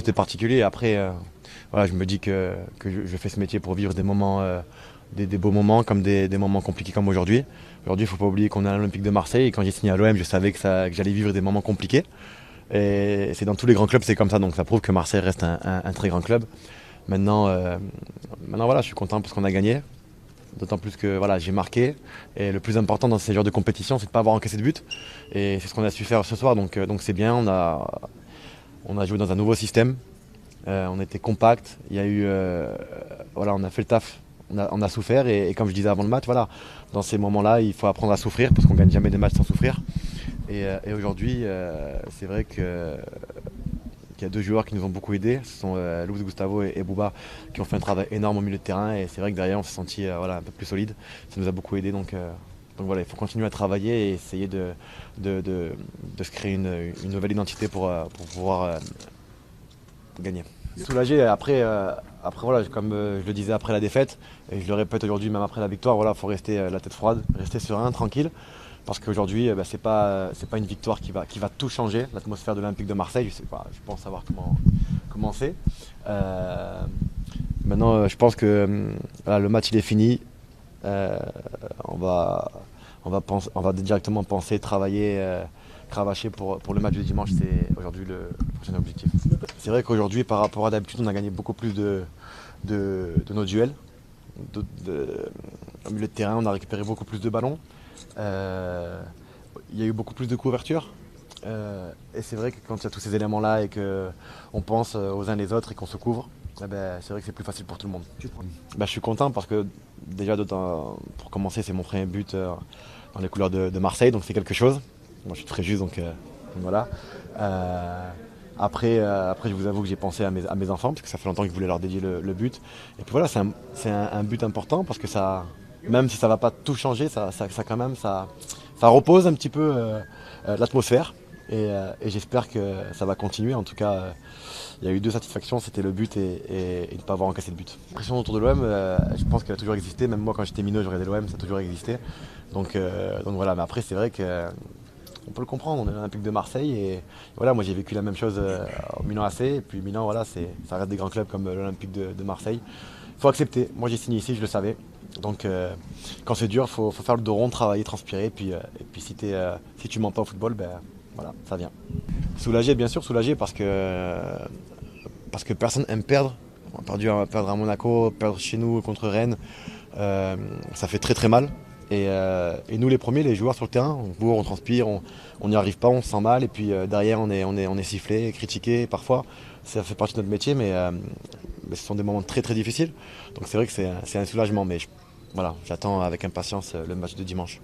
c'était particulier. Après, voilà, je me dis que je fais ce métier pour vivre des moments, des beaux moments comme des moments compliqués comme aujourd'hui. Aujourd'hui, il ne faut pas oublier qu'on est à l'Olympique de Marseille et quand j'ai signé à l'OM, je savais que j'allais vivre des moments compliqués. Et c'est dans tous les grands clubs, c'est comme ça. Donc ça prouve que Marseille reste un très grand club. Maintenant, voilà, je suis content parce qu'on a gagné. D'autant plus que voilà, j'ai marqué. Et le plus important dans ces genres de compétition, c'est de ne pas avoir encaissé de but. Et c'est ce qu'on a su faire ce soir. Donc c'est bien. On a joué dans un nouveau système. On était compact. Il y a eu, voilà, on a fait le taf. On a souffert. Et comme je disais avant le match, voilà, dans ces moments-là, il faut apprendre à souffrir parce qu'on ne gagne jamais des matchs sans souffrir. Et aujourd'hui, c'est vrai qu'il y a deux joueurs qui nous ont beaucoup aidés. Ce sont Luis Gustavo et Bouba qui ont fait un travail énorme au milieu de terrain. Et c'est vrai que derrière, on s'est senti voilà, un peu plus solide. Ça nous a beaucoup aidé. Donc voilà, il faut continuer à travailler et essayer de se créer une nouvelle identité pour pouvoir gagner. Soulagé après voilà, comme je le disais après la défaite, et je le répète aujourd'hui même après la victoire, voilà, faut rester la tête froide, rester serein, tranquille. Parce qu'aujourd'hui, c'est pas une victoire qui va tout changer. L'atmosphère de l'Olympique de Marseille, je pense savoir comment c'est. Maintenant, je pense que voilà, le match il est fini. On va directement penser, travailler, cravacher pour le match de dimanche. C'est aujourd'hui le prochain objectif. C'est vrai qu'aujourd'hui, par rapport à d'habitude, on a gagné beaucoup plus de nos duels. Au milieu de terrain, on a récupéré beaucoup plus de ballons. Il y a eu beaucoup plus de couverture. Et c'est vrai que quand il y a tous ces éléments-là et qu'on pense aux uns les autres et qu'on se couvre, c'est vrai que c'est plus facile pour tout le monde. Je suis content parce que déjà, pour commencer, c'est mon premier but dans les couleurs de Marseille, donc c'est quelque chose. Moi, je suis très juste, donc voilà. Après, je vous avoue que j'ai pensé à mes enfants, parce que ça fait longtemps que je voulais leur dédier le but. Et puis voilà, c'est un but important, parce que ça, même si ça ne va pas tout changer, ça repose un petit peu l'atmosphère. Et j'espère que ça va continuer. En tout cas, il y a eu deux satisfactions, c'était le but et ne pas avoir encaissé de but. La pression autour de l'OM, je pense qu'elle a toujours existé. Même moi, quand j'étais minot, je regardais l'OM, ça a toujours existé. Donc voilà, mais après, c'est vrai que on peut le comprendre, on est à l'Olympique de Marseille et voilà, moi j'ai vécu la même chose au Milan AC et puis Milan, voilà, ça reste des grands clubs comme l'Olympique de Marseille. Il faut accepter, moi j'ai signé ici, je le savais. Donc quand c'est dur, il faut faire le dos rond, travailler, transpirer et puis si tu mens pas au football, voilà, ça vient. Soulagé, bien sûr, soulagé parce que personne aime perdre. On a perdre à Monaco, perdre chez nous contre Rennes, ça fait très très mal. Et nous les premiers, les joueurs sur le terrain, on court, on transpire, on n'y arrive pas, on se sent mal. Et puis derrière, on est sifflé, critiqué parfois. Ça fait partie de notre métier, mais ce sont des moments très très difficiles. Donc c'est vrai que c'est un soulagement. Mais voilà, j'attends avec impatience le match de dimanche.